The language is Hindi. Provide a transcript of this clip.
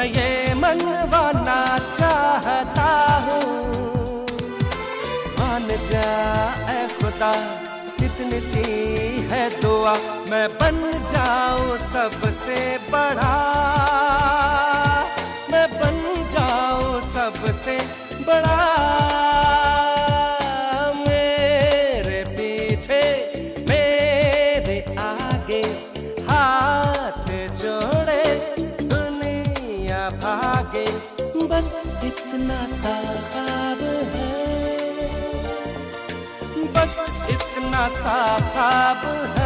मैं ये मनवाना चाहता हूँ। मान जा ऐ खुदा, कितनी सी है दुआ, मैं बन जाऊं सबसे बड़ा, मैं बन जाऊं सबसे बड़ा। मेरे पीछे मेरे आगे हाथ जोड़े दुनिया भागे, बस इतना सा ख्वाब है, बस इतना सा ख्वाब है।